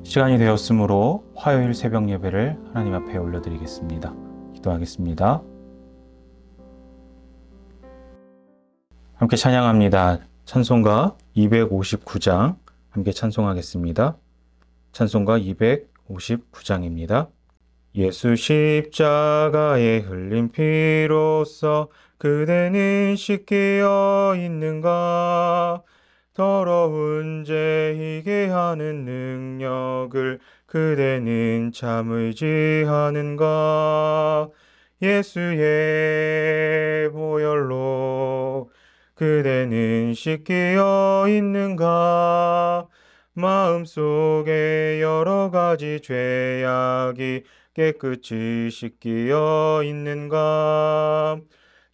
시간이 되었으므로 화요일 새벽 예배를 하나님 앞에 올려드리겠습니다. 기도하겠습니다. 함께 찬양합니다. 찬송가 259장 함께 찬송하겠습니다. 찬송가 259장입니다. 예수 십자가에 흘린 피로써 그대는 씻기어 있는가? 더러운 죄 희게 하는 능력을 그대는 참 의지하는가? 예수의 보혈로 그대는 씻기어 있는가? 마음속에 여러 가지 죄악이 깨끗이 씻기어 있는가?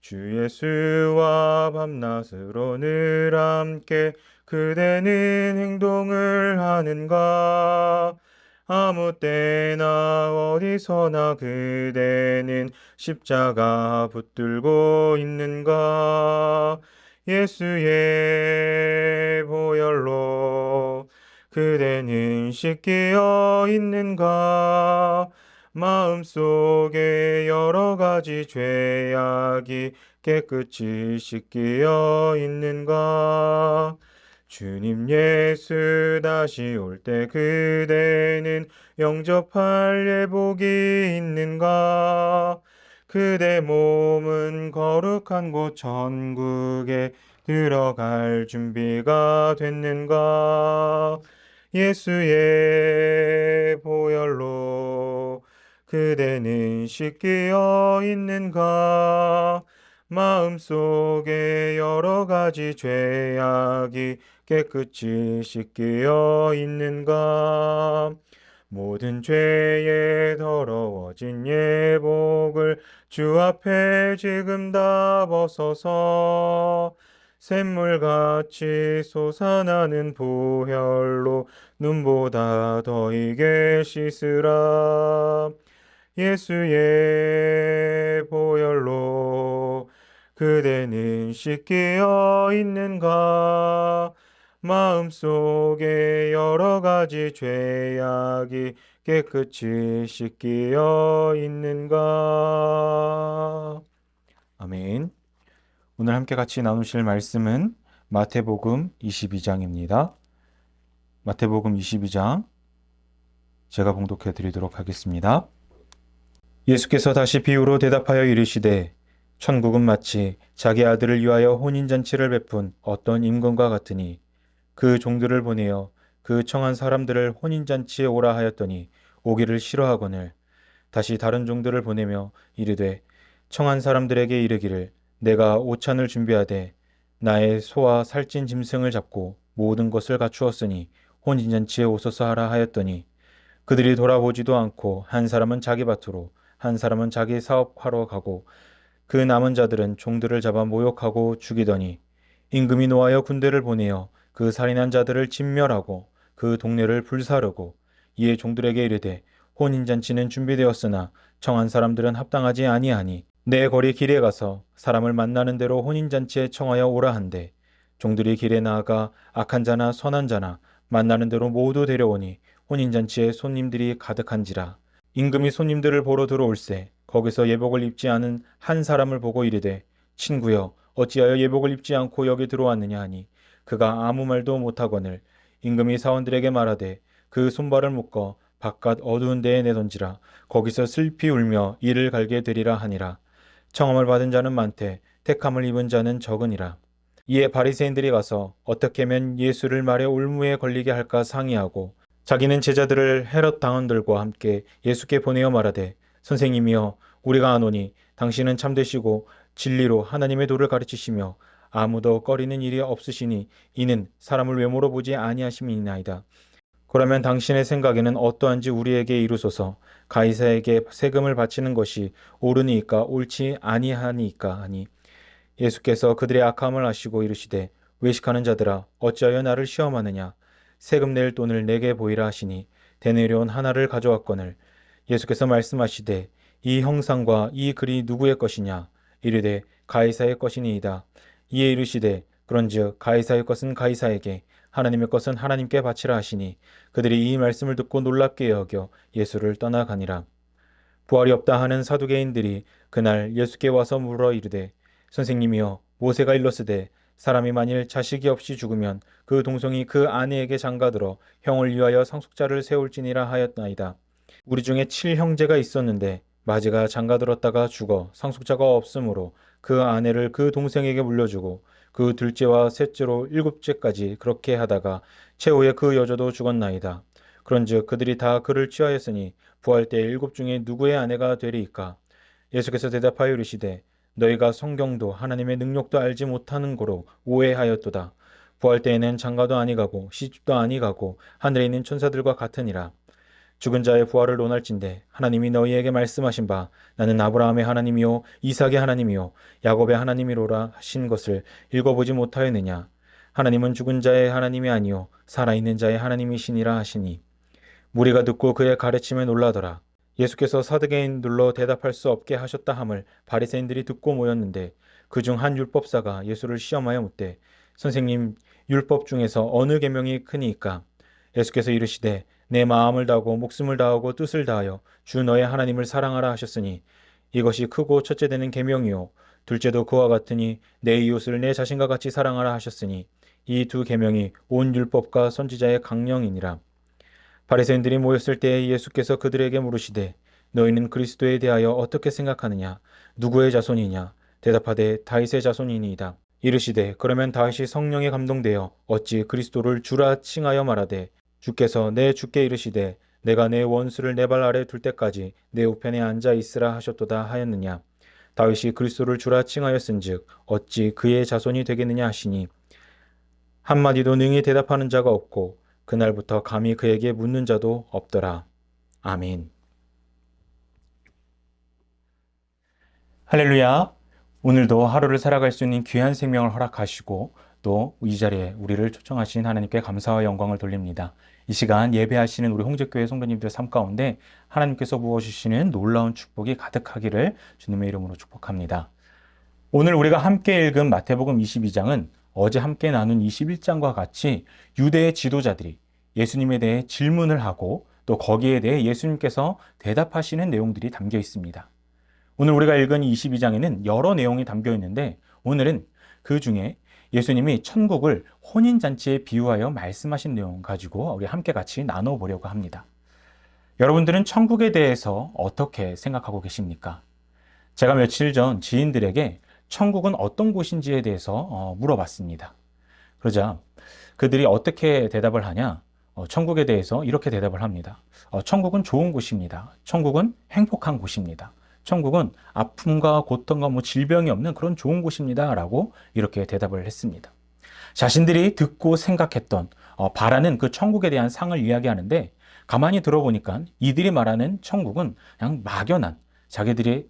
주 예수와 밤낮으로 늘 함께 그대는 행동을 하는가? 아무 때나 어디서나 그대는 십자가 붙들고 있는가? 예수의 보혈로 그대는 씻기어 있는가? 마음속에 여러 가지 죄악이 깨끗이 씻기어 있는가? 주님 예수 다시 올 때 그대는 영접할 예복이 있는가? 그대 몸은 거룩한 곳 천국에 들어갈 준비가 됐는가? 예수의 보혈로 그대는 씻기어 있는가? 마음속에 여러 가지 죄악이 깨끗이 씻기어 있는가? 모든 죄에 더러워진 예복을 주 앞에 지금 다 벗어서 샘물같이 솟아나는 보혈로 눈보다 더 이게 씻으라. 예수의 보혈로 그대는 씻기어 있는가? 마음속에 여러 가지 죄악이 깨끗이 씻기어 있는가? 아멘. 오늘 함께 같이 나누실 말씀은 마태복음 22장입니다. 마태복음 22장 제가 봉독해 드리도록 하겠습니다. 예수께서 다시 비유로 대답하여 이르시되 천국은 마치 자기 아들을 위하여 혼인잔치를 베푼 어떤 임금과 같으니 그 종들을 보내어 그 청한 사람들을 혼인잔치에 오라 하였더니 오기를 싫어하거늘 다시 다른 종들을 보내며 이르되 청한 사람들에게 이르기를 내가 오찬을 준비하되 나의 소와 살찐 짐승을 잡고 모든 것을 갖추었으니 혼인잔치에 오소서 하라 하였더니 그들이 돌아보지도 않고 한 사람은 자기 밭으로 한 사람은 자기 사업하러 가고 그 남은 자들은 종들을 잡아 모욕하고 죽이더니 임금이 노하여 군대를 보내어 그 살인한 자들을 진멸하고 그 동네를 불사르고 이에 종들에게 이르되 혼인잔치는 준비되었으나 청한 사람들은 합당하지 아니하니 내 거리 길에 가서 사람을 만나는 대로 혼인잔치에 청하여 오라 한대 종들이 길에 나아가 악한 자나 선한 자나 만나는 대로 모두 데려오니 혼인잔치에 손님들이 가득한지라. 임금이 손님들을 보러 들어올세 거기서 예복을 입지 않은 한 사람을 보고 이르되 친구여 어찌하여 예복을 입지 않고 여기 들어왔느냐 하니 그가 아무 말도 못하거늘 임금이 사원들에게 말하되 그 손발을 묶어 바깥 어두운 데에 내던지라. 거기서 슬피 울며 이를 갈게 되리라 하니라. 청함을 받은 자는 많되 택함을 입은 자는 적으니라. 이에 바리새인들이 가서 어떻게 하면 예수를 말에 올무에 걸리게 할까 상의하고 자기는 제자들을 헤롯 당원들과 함께 예수께 보내어 말하되 선생님이여 우리가 아노니 당신은 참되시고 진리로 하나님의 도를 가르치시며 아무도 꺼리는 일이 없으시니 이는 사람을 외모로 보지 아니하심이나이다. 그러면 당신의 생각에는 어떠한지 우리에게 이루소서. 가이사에게 세금을 바치는 것이 옳으니까 옳지 아니하니까 하니 예수께서 그들의 악함을 아시고 이르시되 외식하는 자들아 어찌하여 나를 시험하느냐. 세금 낼 돈을 내게 보이라 하시니 대내려온 하나를 가져왔거늘 예수께서 말씀하시되 이 형상과 이 글이 누구의 것이냐. 이르되 가이사의 것이니이다. 이에 이르시되 그런즉 가이사의 것은 가이사에게, 하나님의 것은 하나님께 바치라 하시니, 그들이 이 말씀을 듣고 놀랍게 여겨 예수를 떠나가니라. 부활이 없다 하는 사두개인들이 그날 예수께 와서 물어 이르되, 선생님이여, 모세가 일렀으되 사람이 만일 자식이 없이 죽으면 그 동생이 그 아내에게 장가들어 형을 위하여 상속자를 세울지니라 하였나이다. 우리 중에 7형제가 있었는데 마지가 장가들었다가 죽어 상속자가 없으므로 그 아내를 그 동생에게 물려주고 그 둘째와 셋째로 일곱째까지 그렇게 하다가 최후에 그 여자도 죽었나이다. 그런즉 그들이 다 그를 취하였으니 부활 때 일곱 중에 누구의 아내가 되리이까? 예수께서 대답하여 이르시되, 너희가 성경도 하나님의 능력도 알지 못하는 고로 오해하였도다. 부활 때에는 장가도 아니가고 시집도 아니가고 하늘에 있는 천사들과 같으니라. 죽은 자의 부활을 논할진대 하나님이 너희에게 말씀하신 바 나는 아브라함의 하나님이요 이삭의 하나님이요 야곱의 하나님이로라 하신 것을 읽어보지 못하였느냐? 하나님은 죽은 자의 하나님이 아니요 살아있는 자의 하나님이시니라 하시니, 무리가 듣고 그의 가르침에 놀라더라. 예수께서 사두개인들로 대답할 수 없게 하셨다 함을 바리새인들이 듣고 모였는데, 그중 한 율법사가 예수를 시험하여 묻되, 선생님, 율법 중에서 어느 계명이 크니이까? 예수께서 이르시되, 내 마음을 다하고 목숨을 다하고 뜻을 다하여 주 너의 하나님을 사랑하라 하셨으니, 이것이 크고 첫째 되는 계명이요 둘째도 그와 같으니 내 이웃을 내 자신과 같이 사랑하라 하셨으니, 이 두 계명이 온 율법과 선지자의 강령이니라. 바리새인들이 모였을 때에 예수께서 그들에게 물으시되, 너희는 그리스도에 대하여 어떻게 생각하느냐? 누구의 자손이냐? 대답하되 다윗의 자손이니이다. 이르시되, 그러면 다윗이 성령에 감동되어 어찌 그리스도를 주라 칭하여 말하되, 주께서 내 주께 이르시되 내가 내 원수를 내 발 아래 둘 때까지 내 우편에 앉아 있으라 하셨도다 하였느냐? 다윗이 그리스도를 주라 칭하였은즉 어찌 그의 자손이 되겠느냐 하시니, 한마디도 능히 대답하는 자가 없고 그날부터 감히 그에게 묻는 자도 없더라. 아멘. 할렐루야. 오늘도 하루를 살아갈 수 있는 귀한 생명을 허락하시고 또 이 자리에 우리를 초청하신 하나님께 감사와 영광을 돌립니다. 이 시간 예배하시는 우리 홍제교회 성도님들 삶 가운데 하나님께서 부어주시는 놀라운 축복이 가득하기를 주님의 이름으로 축복합니다. 오늘 우리가 함께 읽은 마태복음 22장은 어제 함께 나눈 21장과 같이 유대의 지도자들이 예수님에 대해 질문을 하고 또 거기에 대해 예수님께서 대답하시는 내용들이 담겨 있습니다. 오늘 우리가 읽은 22장에는 여러 내용이 담겨 있는데 오늘은 그 중에 예수님이 천국을 혼인잔치에 비유하여 말씀하신 내용 가지고 우리 함께 같이 나눠보려고 합니다. 여러분들은 천국에 대해서 어떻게 생각하고 계십니까? 제가 며칠 전 지인들에게 천국은 어떤 곳인지에 대해서 물어봤습니다. 그러자 그들이 어떻게 대답을 하냐? 천국에 대해서 이렇게 대답을 합니다. 천국은 좋은 곳입니다. 천국은 행복한 곳입니다. 천국은 아픔과 고통과 질병이 없는 그런 좋은 곳입니다. 라고 이렇게 대답을 했습니다. 자신들이 듣고 생각했던, 바라는 그 천국에 대한 상을 이야기하는데 가만히 들어보니까 이들이 말하는 천국은 그냥 막연한 자기들이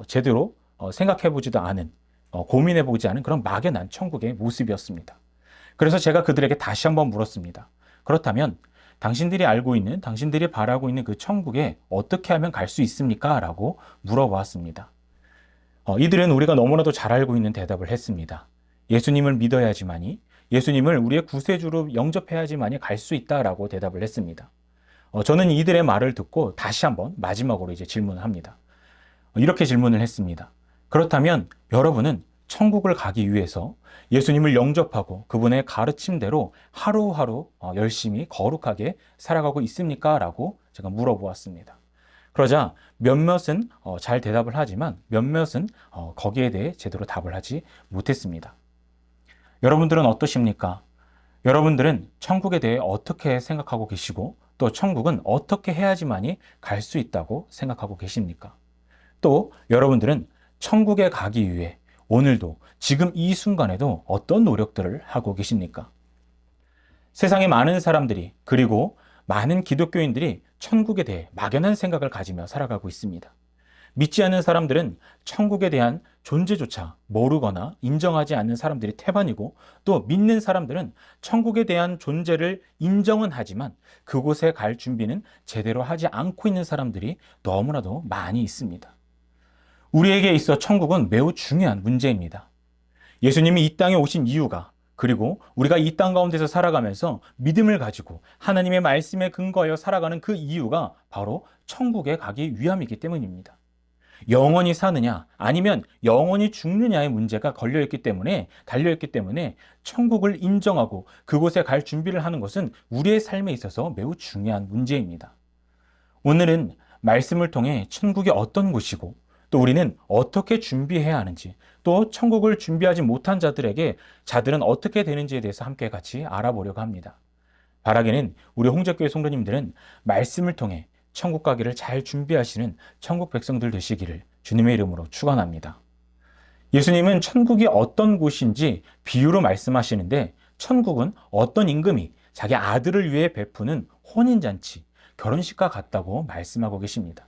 제대로 생각해보지도 않은, 고민해보지 않은 그런 막연한 천국의 모습이었습니다. 그래서 제가 그들에게 다시 한번 물었습니다. 그렇다면 당신들이 알고 있는, 당신들이 바라고 있는 그 천국에 어떻게 하면 갈 수 있습니까? 라고 물어보았습니다. 이들은 우리가 너무나도 잘 알고 있는 대답을 했습니다. 예수님을 믿어야지만이, 예수님을 우리의 구세주로 영접해야지만이 갈 수 있다라고 대답을 했습니다. 저는 이들의 말을 듣고 다시 한번 마지막으로 이제 질문을 합니다. 이렇게 질문을 했습니다. 그렇다면 여러분은 천국을 가기 위해서 예수님을 영접하고 그분의 가르침대로 하루하루 열심히 거룩하게 살아가고 있습니까? 라고 제가 물어보았습니다. 그러자 몇몇은 잘 대답을 하지만 몇몇은 거기에 대해 제대로 답을 하지 못했습니다. 여러분들은 어떠십니까? 여러분들은 천국에 대해 어떻게 생각하고 계시고 또 천국은 어떻게 해야지만이 갈 수 있다고 생각하고 계십니까? 또 여러분들은 천국에 가기 위해 오늘도 지금 이 순간에도 어떤 노력들을 하고 계십니까? 세상의 많은 사람들이 그리고 많은 기독교인들이 천국에 대해 막연한 생각을 가지며 살아가고 있습니다. 믿지 않는 사람들은 천국에 대한 존재조차 모르거나 인정하지 않는 사람들이 태반이고 또 믿는 사람들은 천국에 대한 존재를 인정은 하지만 그곳에 갈 준비는 제대로 하지 않고 있는 사람들이 너무나도 많이 있습니다. 우리에게 있어 천국은 매우 중요한 문제입니다. 예수님이 이 땅에 오신 이유가, 그리고 우리가 이 땅 가운데서 살아가면서 믿음을 가지고 하나님의 말씀에 근거하여 살아가는 그 이유가 바로 천국에 가기 위함이기 때문입니다. 영원히 사느냐 아니면 영원히 죽느냐의 문제가 달려있기 때문에 천국을 인정하고 그곳에 갈 준비를 하는 것은 우리의 삶에 있어서 매우 중요한 문제입니다. 오늘은 말씀을 통해 천국이 어떤 곳이고 또 우리는 어떻게 준비해야 하는지, 또 천국을 준비하지 못한 자들은 어떻게 되는지에 대해서 함께 같이 알아보려고 합니다. 바라기는 우리 홍적교회 성도님들은 말씀을 통해 천국 가기를 잘 준비하시는 천국 백성들 되시기를 주님의 이름으로 축원합니다. 예수님은 천국이 어떤 곳인지 비유로 말씀하시는데, 천국은 어떤 임금이 자기 아들을 위해 베푸는 혼인잔치, 결혼식과 같다고 말씀하고 계십니다.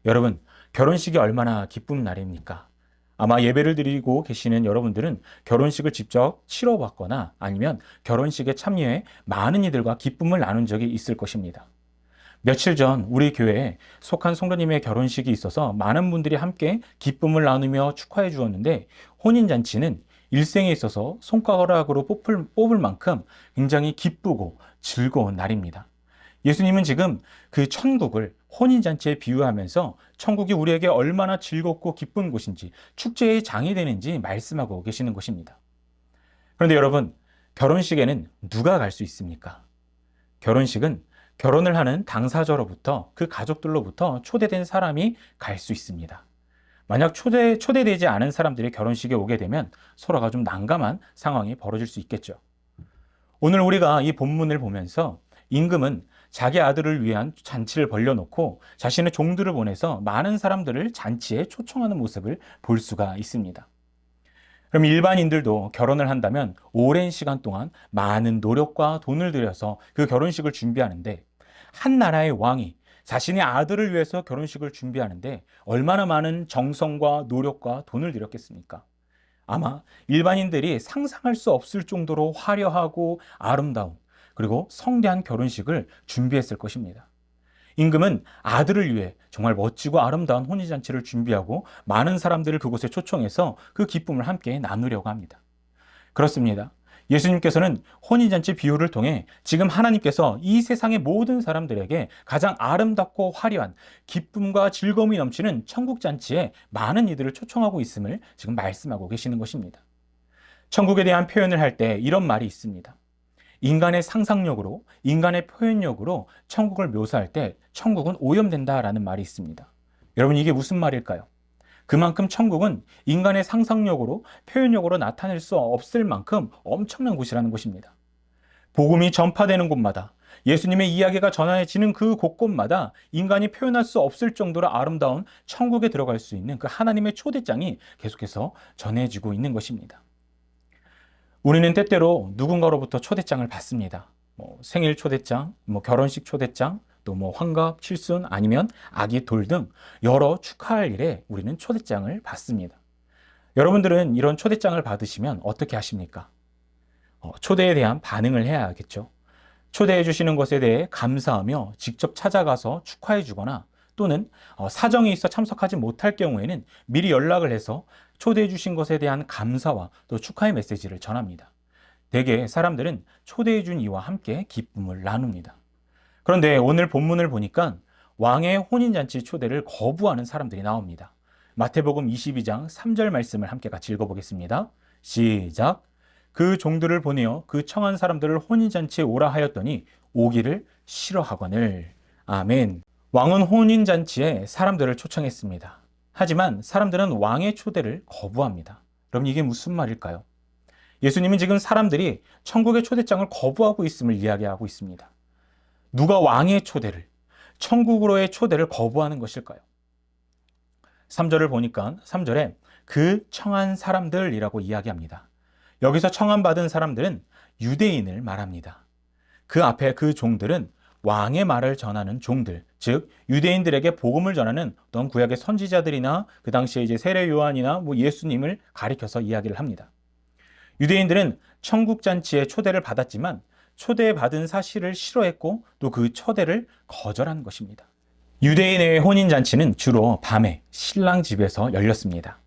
여러분, 결혼식이 얼마나 기쁜 날입니까? 아마 예배를 드리고 계시는 여러분들은 결혼식을 직접 치러봤거나 아니면 결혼식에 참여해 많은 이들과 기쁨을 나눈 적이 있을 것입니다. 며칠 전 우리 교회에 속한 성도님의 결혼식이 있어서 많은 분들이 함께 기쁨을 나누며 축하해 주었는데, 혼인잔치는 일생에 있어서 손가락으로 뽑을 만큼 굉장히 기쁘고 즐거운 날입니다. 예수님은 지금 그 천국을 혼인잔치에 비유하면서 천국이 우리에게 얼마나 즐겁고 기쁜 곳인지, 축제의 장이 되는지 말씀하고 계시는 것입니다. 그런데 여러분, 결혼식에는 누가 갈 수 있습니까? 결혼식은 결혼을 하는 당사자로부터, 그 가족들로부터 초대된 사람이 갈 수 있습니다. 만약 초대되지 않은 사람들이 결혼식에 오게 되면 서로가 좀 난감한 상황이 벌어질 수 있겠죠. 오늘 우리가 이 본문을 보면서 임금은 자기 아들을 위한 잔치를 벌려놓고 자신의 종들을 보내서 많은 사람들을 잔치에 초청하는 모습을 볼 수가 있습니다. 그럼 일반인들도 결혼을 한다면 오랜 시간 동안 많은 노력과 돈을 들여서 그 결혼식을 준비하는데, 한 나라의 왕이 자신의 아들을 위해서 결혼식을 준비하는데 얼마나 많은 정성과 노력과 돈을 들였겠습니까? 아마 일반인들이 상상할 수 없을 정도로 화려하고 아름다운, 그리고 성대한 결혼식을 준비했을 것입니다. 임금은 아들을 위해 정말 멋지고 아름다운 혼인잔치를 준비하고 많은 사람들을 그곳에 초청해서 그 기쁨을 함께 나누려고 합니다. 그렇습니다. 예수님께서는 혼인잔치 비유를 통해 지금 하나님께서 이 세상의 모든 사람들에게 가장 아름답고 화려한 기쁨과 즐거움이 넘치는 천국잔치에 많은 이들을 초청하고 있음을 지금 말씀하고 계시는 것입니다. 천국에 대한 표현을 할 때 이런 말이 있습니다. 인간의 상상력으로, 인간의 표현력으로 천국을 묘사할 때 천국은 오염된다라는 말이 있습니다. 여러분, 이게 무슨 말일까요? 그만큼 천국은 인간의 상상력으로, 표현력으로 나타낼 수 없을 만큼 엄청난 곳이라는 것입니다. 복음이 전파되는 곳마다, 예수님의 이야기가 전해지는 그 곳곳마다 인간이 표현할 수 없을 정도로 아름다운 천국에 들어갈 수 있는 그 하나님의 초대장이 계속해서 전해지고 있는 것입니다. 우리는 때때로 누군가로부터 초대장을 받습니다. 생일 초대장, 결혼식 초대장, 또 환갑, 칠순, 아니면 아기 돌 등 여러 축하할 일에 우리는 초대장을 받습니다. 여러분들은 이런 초대장을 받으시면 어떻게 하십니까? 초대에 대한 반응을 해야 하겠죠. 초대해 주시는 것에 대해 감사하며 직접 찾아가서 축하해 주거나, 또는 사정이 있어 참석하지 못할 경우에는 미리 연락을 해서 초대해 주신 것에 대한 감사와 또 축하의 메시지를 전합니다. 대개 사람들은 초대해 준 이와 함께 기쁨을 나눕니다. 그런데 오늘 본문을 보니까 왕의 혼인잔치 초대를 거부하는 사람들이 나옵니다. 마태복음 22장 3절 말씀을 함께 같이 읽어보겠습니다. 시작. 그 종들을 보내어 그 청한 사람들을 혼인잔치에 오라 하였더니 오기를 싫어하거늘. 아멘. 왕은 혼인잔치에 사람들을 초청했습니다. 하지만 사람들은 왕의 초대를 거부합니다. 그럼 이게 무슨 말일까요? 예수님은 지금 사람들이 천국의 초대장을 거부하고 있음을 이야기하고 있습니다. 누가 왕의 초대를, 천국으로의 초대를 거부하는 것일까요? 3절을 보니까 3절에 그 청한 사람들이라고 이야기합니다. 여기서 청함받은 사람들은 유대인을 말합니다. 그 앞에 그 종들은 왕의 말을 전하는 종들, 즉 유대인들에게 복음을 전하는 어떤 구약의 선지자들이나 그 당시에 이제 세례 요한이나 예수님을 가리켜서 이야기를 합니다. 유대인들은 천국 잔치에 초대를 받았지만 초대받은 사실을 싫어했고 또 그 초대를 거절한 것입니다. 유대인의 혼인 잔치는 주로 밤에 신랑 집에서 열렸습니다.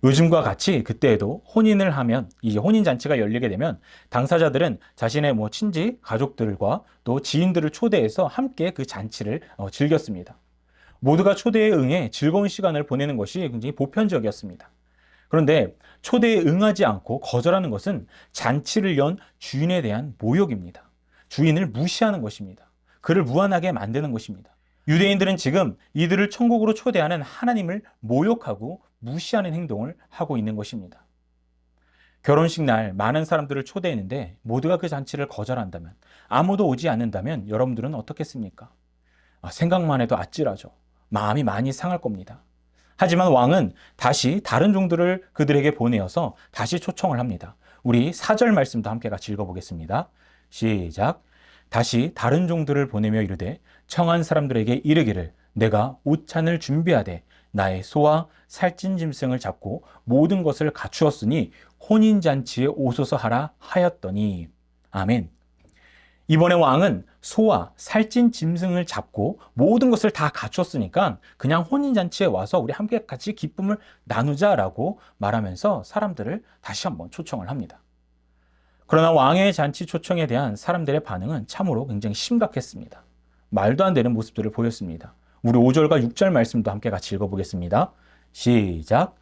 요즘과 같이 그때에도 혼인을 하면, 이제 혼인잔치가 열리게 되면 당사자들은 자신의 친지, 가족들과 또 지인들을 초대해서 함께 그 잔치를 즐겼습니다. 모두가 초대에 응해 즐거운 시간을 보내는 것이 굉장히 보편적이었습니다. 그런데 초대에 응하지 않고 거절하는 것은 잔치를 연 주인에 대한 모욕입니다. 주인을 무시하는 것입니다. 그를 무안하게 만드는 것입니다. 유대인들은 지금 이들을 천국으로 초대하는 하나님을 모욕하고 무시하는 행동을 하고 있는 것입니다. 결혼식 날 많은 사람들을 초대했는데 모두가 그 잔치를 거절한다면, 아무도 오지 않는다면 여러분들은 어떻겠습니까? 생각만 해도 아찔하죠. 마음이 많이 상할 겁니다. 하지만 왕은 다시 다른 종들을 그들에게 보내어서 다시 초청을 합니다. 우리 4절 말씀도 함께 같이 읽어보겠습니다. 시작. 다시 다른 종들을 보내며 이르되 청한 사람들에게 이르기를 내가 옷찬을 준비하되 나의 소와 살찐 짐승을 잡고 모든 것을 갖추었으니 혼인잔치에 오소서 하라 하였더니. 아멘. 이번에 왕은 소와 살찐 짐승을 잡고 모든 것을 다 갖췄으니까 그냥 혼인잔치에 와서 우리 함께 같이 기쁨을 나누자라고 말하면서 사람들을 다시 한번 초청을 합니다. 그러나 왕의 잔치 초청에 대한 사람들의 반응은 참으로 굉장히 심각했습니다. 말도 안 되는 모습들을 보였습니다. 우리 5절과 6절 말씀도 함께 같이 읽어보겠습니다. 시작.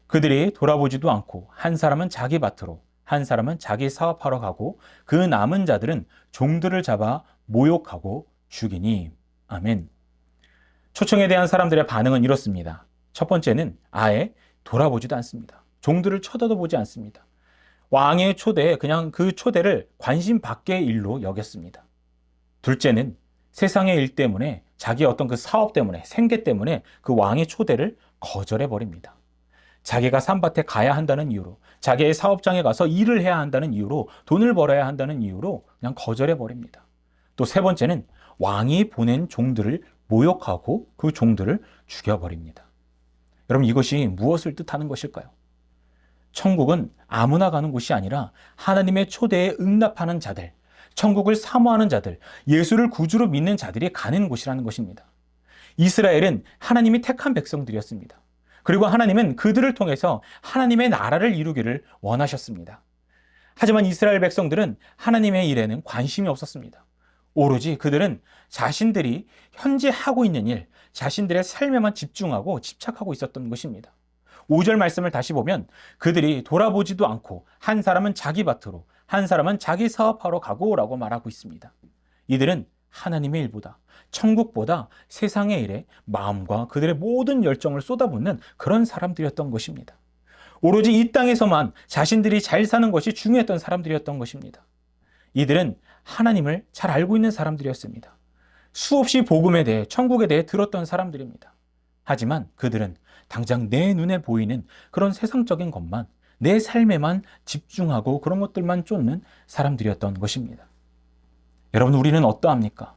그들이 돌아보지도 않고 한 사람은 자기 밭으로 한 사람은 자기 사업하러 가고 그 남은 자들은 종들을 잡아 모욕하고 죽이니. 아멘. 초청에 대한 사람들의 반응은 이렇습니다. 첫 번째는 아예 돌아보지도 않습니다. 종들을 쳐다도 보지 않습니다. 왕의 초대에 그냥 그 초대를 관심 밖의 일로 여겼습니다. 둘째는 세상의 일 때문에, 자기 어떤 그 사업 때문에, 생계 때문에 그 왕의 초대를 거절해 버립니다. 자기가 산밭에 가야 한다는 이유로, 자기의 사업장에 가서 일을 해야 한다는 이유로, 돈을 벌어야 한다는 이유로 그냥 거절해 버립니다. 또 세 번째는 왕이 보낸 종들을 모욕하고 그 종들을 죽여버립니다. 여러분, 이것이 무엇을 뜻하는 것일까요? 천국은 아무나 가는 곳이 아니라 하나님의 초대에 응답하는 자들, 천국을 사모하는 자들, 예수를 구주로 믿는 자들이 가는 곳이라는 것입니다. 이스라엘은 하나님이 택한 백성들이었습니다. 그리고 하나님은 그들을 통해서 하나님의 나라를 이루기를 원하셨습니다. 하지만 이스라엘 백성들은 하나님의 일에는 관심이 없었습니다. 오로지 그들은 자신들이 현재 하고 있는 일, 자신들의 삶에만 집중하고 집착하고 있었던 것입니다. 5절 말씀을 다시 보면 그들이 돌아보지도 않고 한 사람은 자기 밭으로 한 사람은 자기 사업하러 가고 라고 말하고 있습니다. 이들은 하나님의 일보다, 천국보다 세상의 일에 마음과 그들의 모든 열정을 쏟아붓는 그런 사람들이었던 것입니다. 오로지 이 땅에서만 자신들이 잘 사는 것이 중요했던 사람들이었던 것입니다. 이들은 하나님을 잘 알고 있는 사람들이었습니다. 수없이 복음에 대해, 천국에 대해 들었던 사람들입니다. 하지만 그들은 당장 내 눈에 보이는 그런 세상적인 것만, 내 삶에만 집중하고 그런 것들만 쫓는 사람들이었던 것입니다. 여러분, 우리는 어떠합니까?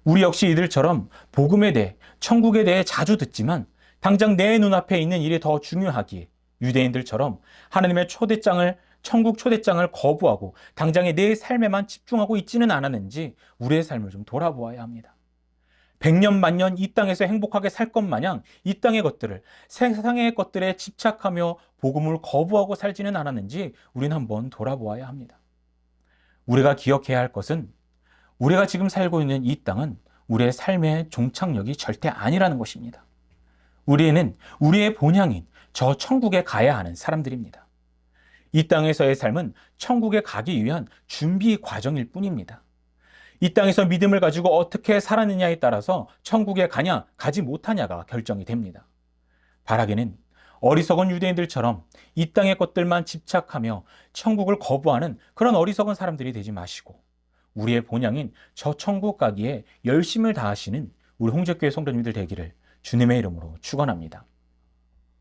우리 역시 이들처럼 복음에 대해, 천국에 대해 자주 듣지만 당장 내 눈앞에 있는 일이 더 중요하기에 유대인들처럼 하나님의 초대장을, 천국 초대장을 거부하고 당장의 내 삶에만 집중하고 있지는 않았는지 우리의 삶을 좀 돌아보아야 합니다. 100년 만년 이 땅에서 행복하게 살 것 마냥 이 땅의 것들을, 세상의 것들에 집착하며 복음을 거부하고 살지는 않았는지 우리는 한번 돌아보아야 합니다. 우리가 기억해야 할 것은 우리가 지금 살고 있는 이 땅은 우리의 삶의 종착역이 절대 아니라는 것입니다. 우리는 우리의 본향인 저 천국에 가야 하는 사람들입니다. 이 땅에서의 삶은 천국에 가기 위한 준비 과정일 뿐입니다. 이 땅에서 믿음을 가지고 어떻게 살았느냐에 따라서 천국에 가냐, 가지 못하냐가 결정이 됩니다. 바라기는 어리석은 유대인들처럼 이 땅의 것들만 집착하며 천국을 거부하는 그런 어리석은 사람들이 되지 마시고 우리의 본향인 저 천국 가기에 열심을 다하시는 우리 홍제교회 성도님들 되기를 주님의 이름으로 축원합니다.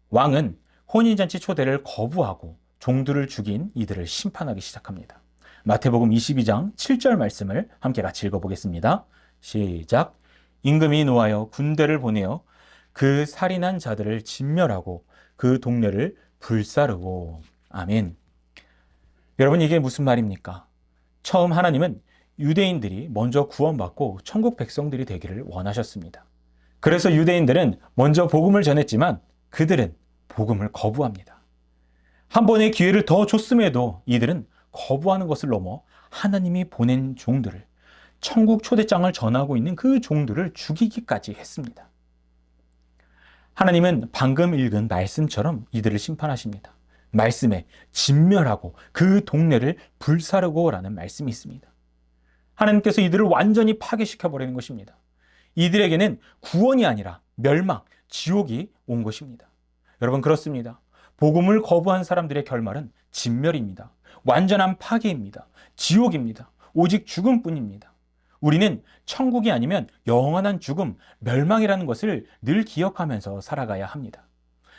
왕은 혼인잔치 초대를 거부하고 종들을 죽인 이들을 심판하기 시작합니다. 마태복음 22장 7절 말씀을 함께 같이 읽어보겠습니다. 시작. 임금이 노하여 군대를 보내어 그 살인한 자들을 진멸하고 그 동네를 불사르고. 아멘. 여러분, 이게 무슨 말입니까? 처음 하나님은 유대인들이 먼저 구원받고 천국 백성들이 되기를 원하셨습니다. 그래서 유대인들은 먼저 복음을 전했지만 그들은 복음을 거부합니다. 한 번의 기회를 더 줬음에도 이들은 거부하는 것을 넘어 하나님이 보낸 종들을, 천국 초대장을 전하고 있는 그 종들을 죽이기까지 했습니다. 하나님은 방금 읽은 말씀처럼 이들을 심판하십니다. 말씀에 진멸하고 그 동네를 불사르고라는 말씀이 있습니다. 하나님께서 이들을 완전히 파괴시켜버리는 것입니다. 이들에게는 구원이 아니라 멸망, 지옥이 온 것입니다. 여러분, 그렇습니다. 복음을 거부한 사람들의 결말은 진멸입니다. 완전한 파괴입니다. 지옥입니다. 오직 죽음뿐입니다. 우리는 천국이 아니면 영원한 죽음, 멸망이라는 것을 늘 기억하면서 살아가야 합니다.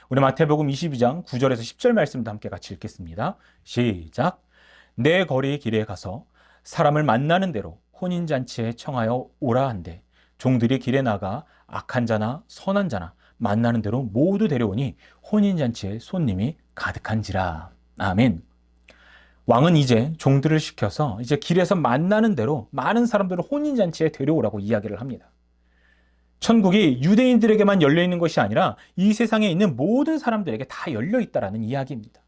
우리 마태복음 22장 9절에서 10절 말씀도 함께 같이 읽겠습니다. 시작. 내 거리 길에 가서 사람을 만나는 대로 혼인잔치에 청하여 오라 한대 종들이 길에 나가 악한 자나 선한 자나 만나는 대로 모두 데려오니 혼인잔치에 손님이 가득한지라. 아멘. 왕은 이제 종들을 시켜서 이제 길에서 만나는 대로 많은 사람들을 혼인잔치에 데려오라고 이야기를 합니다. 천국이 유대인들에게만 열려 있는 것이 아니라 이 세상에 있는 모든 사람들에게 다 열려 있다라는 이야기입니다.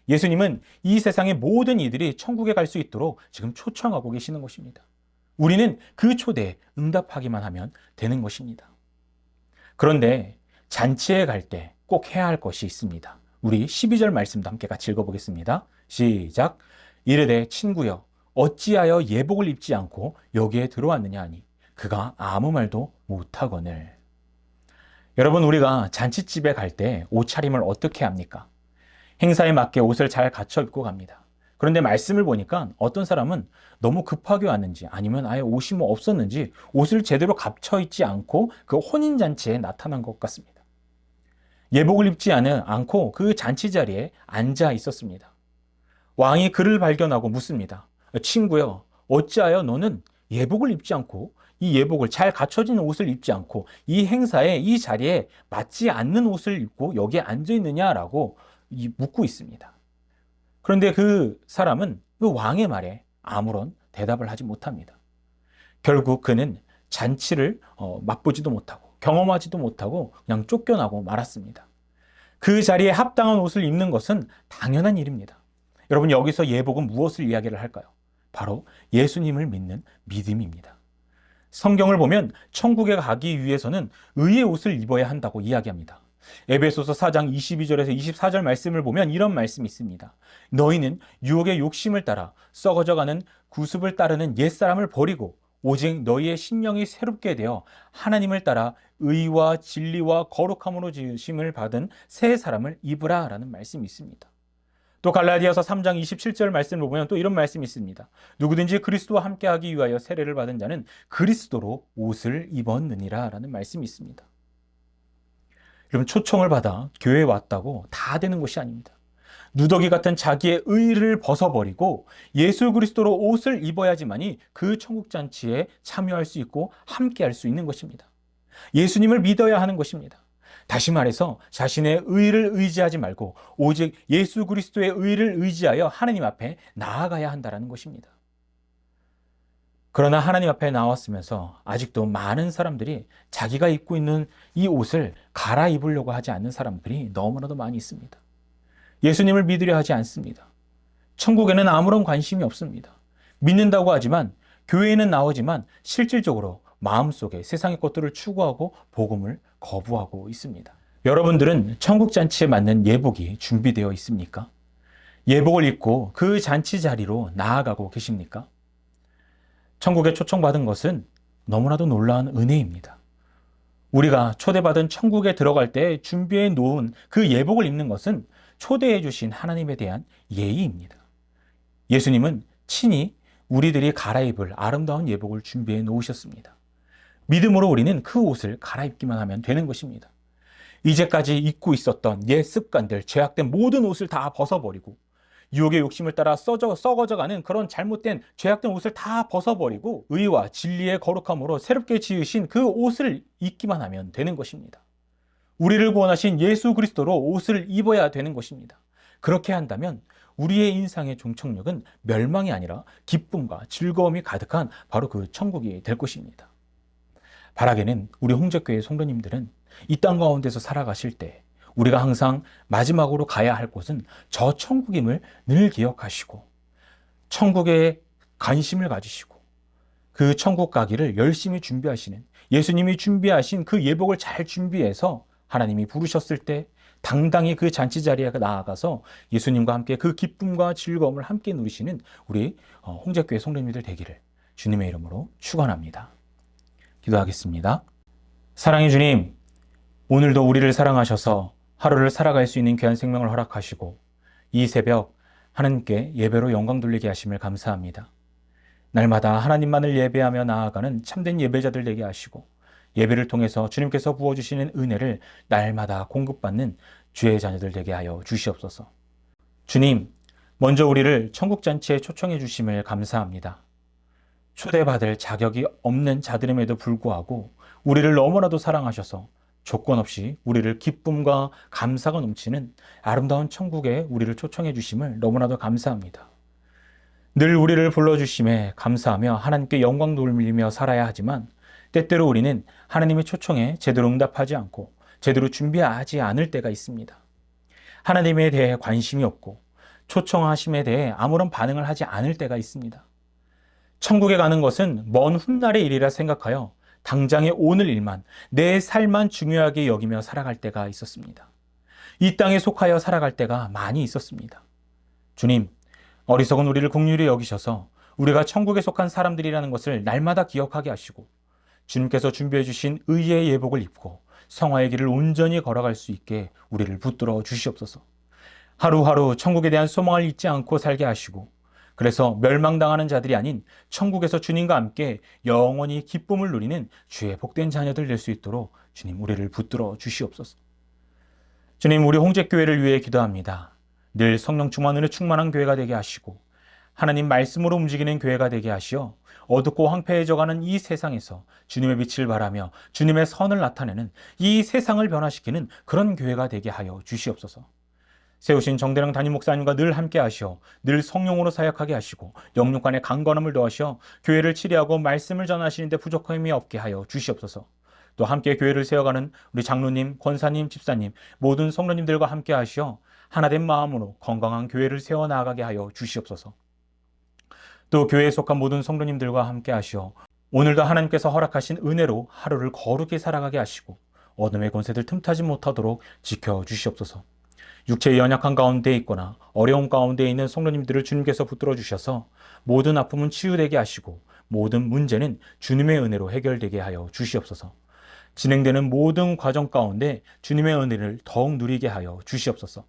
예수님은 이 세상의 모든 이들이 천국에 갈 수 있도록 지금 초청하고 계시는 것입니다. 우리는 그 초대에 응답하기만 하면 되는 것입니다. 그런데 잔치에 갈 때 꼭 해야 할 것이 있습니다. 우리 12절 말씀도 함께 같이 읽어보겠습니다. 시작. 이르되 친구여 어찌하여 예복을 입지 않고 여기에 들어왔느냐 하니 그가 아무 말도 못하거늘. 여러분, 우리가 잔치집에 갈 때 옷차림을 어떻게 합니까? 행사에 맞게 옷을 잘 갖춰 입고 갑니다. 그런데 말씀을 보니까 어떤 사람은 너무 급하게 왔는지 아니면 아예 옷이 뭐 없었는지 옷을 제대로 갖춰 입지 않고 그 혼인잔치에 나타난 것 같습니다. 예복을 입지 않고 그 잔치 자리에 앉아 있었습니다. 왕이 그를 발견하고 묻습니다. 친구여, 어찌하여 너는 예복을 입지 않고 이 예복을 잘 갖춰진 옷을 입지 않고 이 행사에 이 자리에 맞지 않는 옷을 입고 여기에 앉아 있느냐라고 묻고 있습니다. 그런데 그 사람은 그 왕의 말에 아무런 대답을 하지 못합니다. 결국 그는 잔치를 맛보지도 못하고 경험하지도 못하고 그냥 쫓겨나고 말았습니다. 그 자리에 합당한 옷을 입는 것은 당연한 일입니다. 여러분, 여기서 예복은 무엇을 이야기를 할까요? 바로 예수님을 믿는 믿음입니다. 성경을 보면 천국에 가기 위해서는 의의 옷을 입어야 한다고 이야기합니다. 에베소서 4장 22절에서 24절 말씀을 보면 이런 말씀이 있습니다. 너희는 유혹의 욕심을 따라 썩어져가는 구습을 따르는 옛사람을 버리고 오직 너희의 심령이 새롭게 되어 하나님을 따라 의와 진리와 거룩함으로 지으심을 받은 새 사람을 입으라 라는 말씀이 있습니다. 또 갈라디아서 3장 27절 말씀을 보면 또 이런 말씀이 있습니다. 누구든지 그리스도와 함께하기 위하여 세례를 받은 자는 그리스도로 옷을 입었느니라 라는 말씀이 있습니다. 여러분, 초청을 받아 교회에 왔다고 다 되는 것이 아닙니다. 누더기 같은 자기의 의를 벗어버리고 예수 그리스도로 옷을 입어야지만이 그 천국잔치에 참여할 수 있고 함께할 수 있는 것입니다. 예수님을 믿어야 하는 것입니다. 다시 말해서 자신의 의를 의지하지 말고 오직 예수 그리스도의 의를 의지하여 하나님 앞에 나아가야 한다는 것입니다. 그러나 하나님 앞에 나왔으면서 아직도 많은 사람들이 자기가 입고 있는 이 옷을 갈아입으려고 하지 않는 사람들이 너무나도 많이 있습니다. 예수님을 믿으려 하지 않습니다. 천국에는 아무런 관심이 없습니다. 믿는다고 하지만 교회에는 나오지만 실질적으로 마음속에 세상의 것들을 추구하고 복음을 거부하고 있습니다. 여러분들은 천국 잔치에 맞는 예복이 준비되어 있습니까? 예복을 입고 그 잔치 자리로 나아가고 계십니까? 천국에 초청받은 것은 너무나도 놀라운 은혜입니다. 우리가 초대받은 천국에 들어갈 때 준비해 놓은 그 예복을 입는 것은 초대해 주신 하나님에 대한 예의입니다. 예수님은 친히 우리들이 갈아입을 아름다운 예복을 준비해 놓으셨습니다. 믿음으로 우리는 그 옷을 갈아입기만 하면 되는 것입니다. 이제까지 입고 있었던 옛 습관들, 죄악된 모든 옷을 다 벗어버리고 유혹의 욕심을 따라 썩어져가는 그런 잘못된 죄악된 옷을 다 벗어버리고 의와 진리의 거룩함으로 새롭게 지으신 그 옷을 입기만 하면 되는 것입니다. 우리를 구원하신 예수 그리스도로 옷을 입어야 되는 것입니다. 그렇게 한다면 우리의 인생의 종착역은 멸망이 아니라 기쁨과 즐거움이 가득한 바로 그 천국이 될 것입니다. 바라게는 우리 홍적교회 성도님들은 이 땅 가운데서 살아가실 때 우리가 항상 마지막으로 가야 할 곳은 저 천국임을 늘 기억하시고 천국에 관심을 가지시고 그 천국 가기를 열심히 준비하시는 예수님이 준비하신 그 예복을 잘 준비해서 하나님이 부르셨을 때 당당히 그 잔치 자리에 나아가서 예수님과 함께 그 기쁨과 즐거움을 함께 누리시는 우리 홍제교회 성도님들 되기를 주님의 이름으로 축원합니다. 기도하겠습니다. 사랑의 주님, 오늘도 우리를 사랑하셔서 하루를 살아갈 수 있는 귀한 생명을 허락하시고 이 새벽 하나님께 예배로 영광 돌리게 하심을 감사합니다. 날마다 하나님만을 예배하며 나아가는 참된 예배자들 되게 하시고 예배를 통해서 주님께서 부어주시는 은혜를 날마다 공급받는 주의 자녀들 되게 하여 주시옵소서. 주님, 먼저 우리를 천국잔치에 초청해 주심을 감사합니다. 초대받을 자격이 없는 자들임에도 불구하고 우리를 너무나도 사랑하셔서 조건 없이 우리를 기쁨과 감사가 넘치는 아름다운 천국에 우리를 초청해 주심을 너무나도 감사합니다. 늘 우리를 불러주심에 감사하며 하나님께 영광 돌리며 살아야 하지만 때때로 우리는 하나님의 초청에 제대로 응답하지 않고 제대로 준비하지 않을 때가 있습니다. 하나님에 대해 관심이 없고 초청하심에 대해 아무런 반응을 하지 않을 때가 있습니다. 천국에 가는 것은 먼 훗날의 일이라 생각하여 당장의 오늘 일만, 내 삶만 중요하게 여기며 살아갈 때가 있었습니다. 이 땅에 속하여 살아갈 때가 많이 있었습니다. 주님, 어리석은 우리를 긍휼히 여기셔서 우리가 천국에 속한 사람들이라는 것을 날마다 기억하게 하시고 주님께서 준비해 주신 의의 예복을 입고 성화의 길을 온전히 걸어갈 수 있게 우리를 붙들어 주시옵소서. 하루하루 천국에 대한 소망을 잊지 않고 살게 하시고 그래서 멸망당하는 자들이 아닌 천국에서 주님과 함께 영원히 기쁨을 누리는 주의 복된 자녀들 될 수 있도록 주님 우리를 붙들어 주시옵소서. 주님, 우리 홍제교회를 위해 기도합니다. 늘 성령 충만으로 충만한 교회가 되게 하시고 하나님 말씀으로 움직이는 교회가 되게 하시어 어둡고 황폐해져가는 이 세상에서 주님의 빛을 발하며 주님의 선을 나타내는 이 세상을 변화시키는 그런 교회가 되게 하여 주시옵소서. 세우신 정대랑 담임 목사님과 늘 함께 하시어 늘 성령으로 사역하게 하시고 영육 간의 강건함을 더하시어 교회를 치리하고 말씀을 전하시는 데 부족함이 없게 하여 주시옵소서. 또 함께 교회를 세워가는 우리 장로님, 권사님, 집사님 모든 성도님들과 함께 하시어 하나된 마음으로 건강한 교회를 세워나가게 하여 주시옵소서. 또 교회에 속한 모든 성도님들과 함께 하시어 오늘도 하나님께서 허락하신 은혜로 하루를 거룩히 살아가게 하시고 어둠의 권세들 틈타지 못하도록 지켜주시옵소서. 육체의 연약한 가운데 있거나 어려움 가운데 있는 성도님들을 주님께서 붙들어 주셔서 모든 아픔은 치유되게 하시고 모든 문제는 주님의 은혜로 해결되게 하여 주시옵소서. 진행되는 모든 과정 가운데 주님의 은혜를 더욱 누리게 하여 주시옵소서.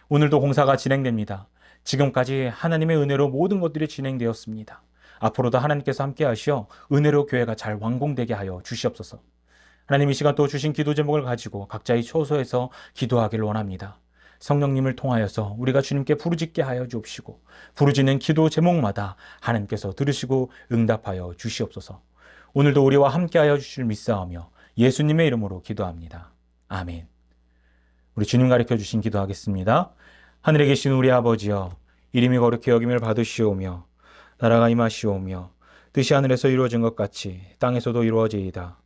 오늘도 공사가 진행됩니다. 지금까지 하나님의 은혜로 모든 것들이 진행되었습니다. 앞으로도 하나님께서 함께 하시어 은혜로 교회가 잘 완공되게 하여 주시옵소서. 하나님, 이 시간 또 주신 기도 제목을 가지고 각자의 처소에서 기도하기를 원합니다. 성령님을 통하여서 우리가 주님께 부르짖게 하여 주옵시고 부르짖는 기도 제목마다 하나님께서 들으시고 응답하여 주시옵소서. 오늘도 우리와 함께하여 주실 믿사오며 예수님의 이름으로 기도합니다. 아멘. 우리 주님 가르쳐 주신 기도하겠습니다. 하늘에 계신 우리 아버지여, 이름이 거룩히 여김을 받으시오며 나라가 임하시오며 뜻이 하늘에서 이루어진 것 같이 땅에서도 이루어지이다.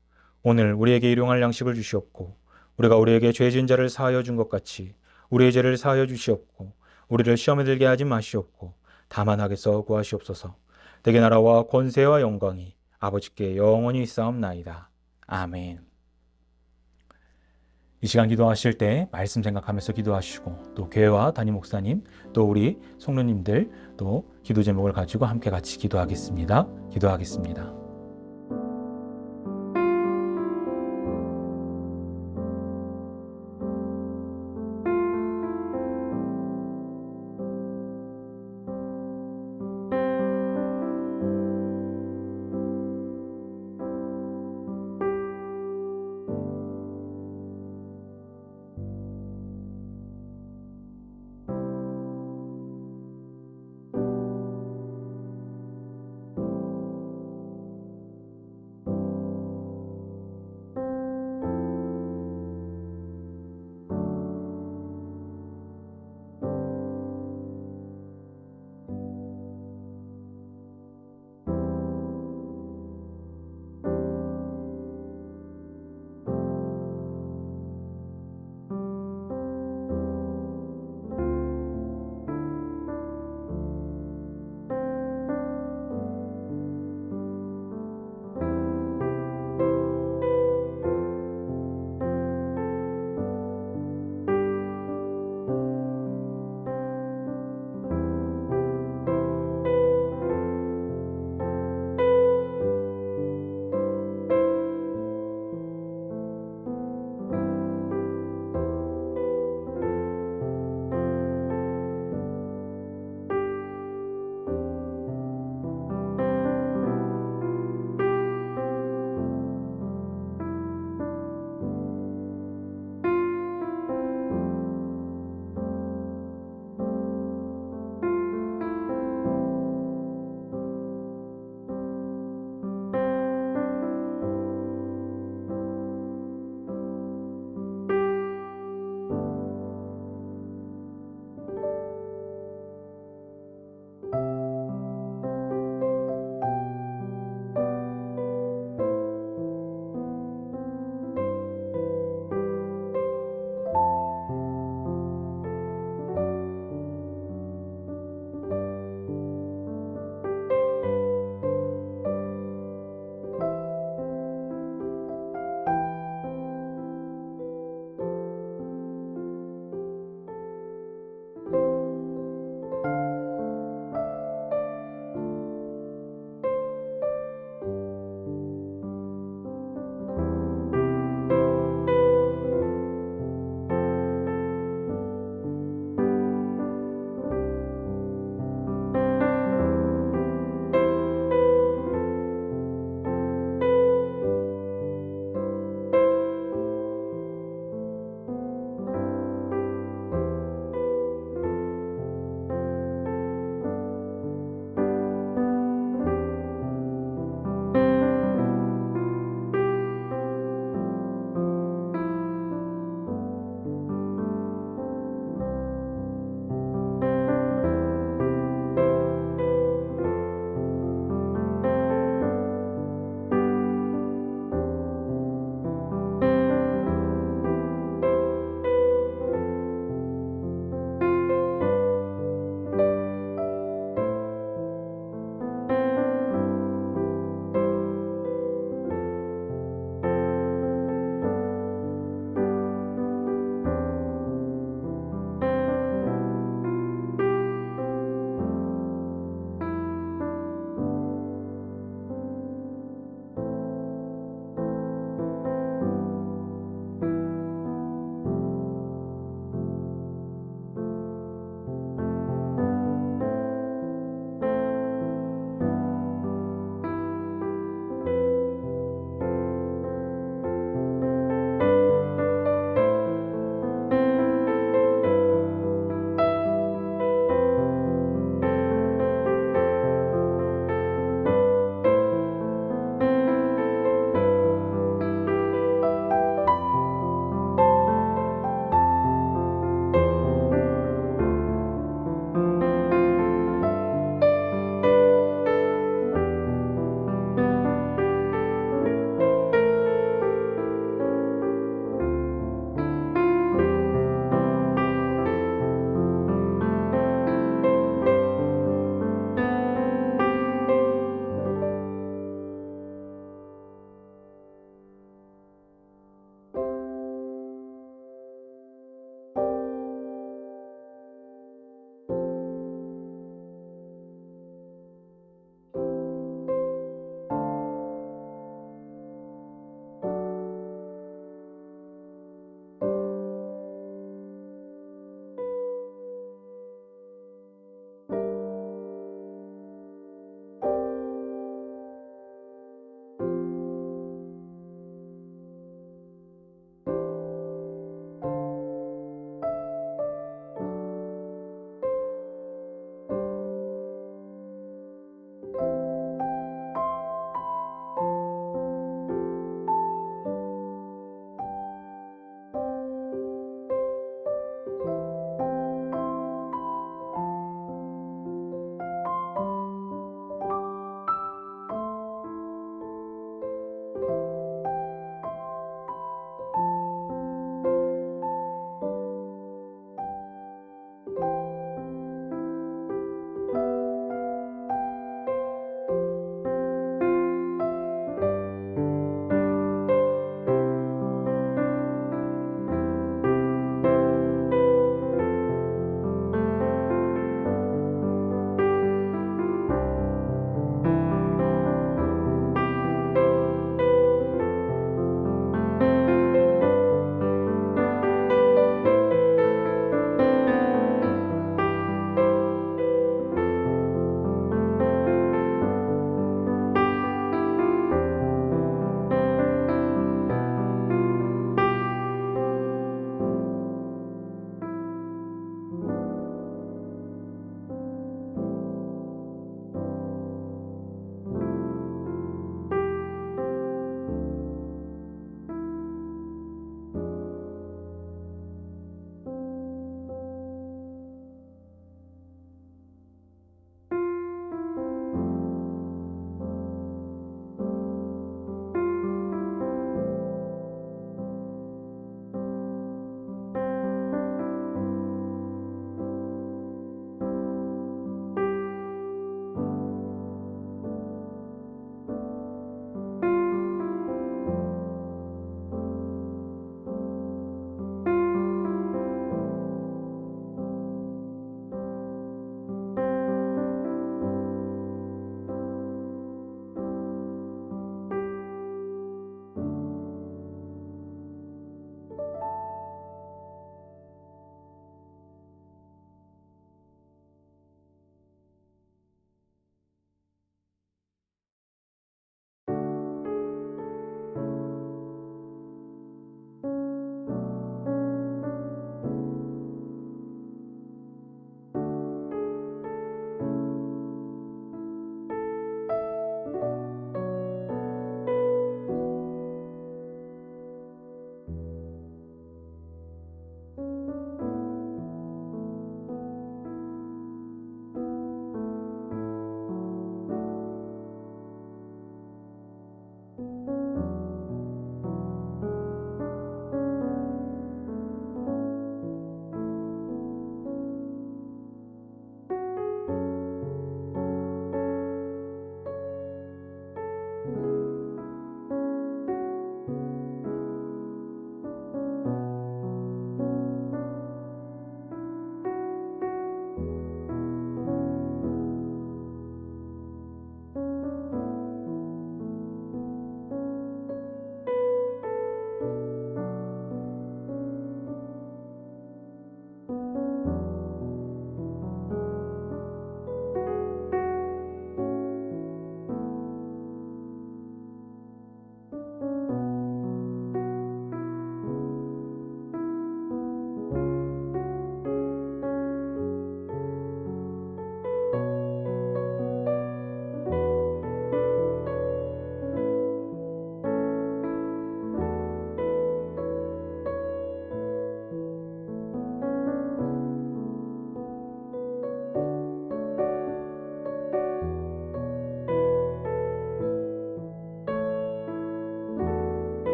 오늘 우리에게 일용할 양식을 주시옵고 우리가 우리에게 죄 지은 자를 사하여 준 것 같이 우리의 죄를 사하여 주시옵고 우리를 시험에 들게 하지 마시옵고 다만 악에서 구하시옵소서. 대개 나라와 권세와 영광이 아버지께 영원히 있사옵나이다. 아멘. 이 시간 기도하실 때 말씀 생각하면서 기도하시고 또 교회와 담임 목사님 또 우리 성도님들 또 기도 제목을 가지고 함께 같이 기도하겠습니다. 기도하겠습니다.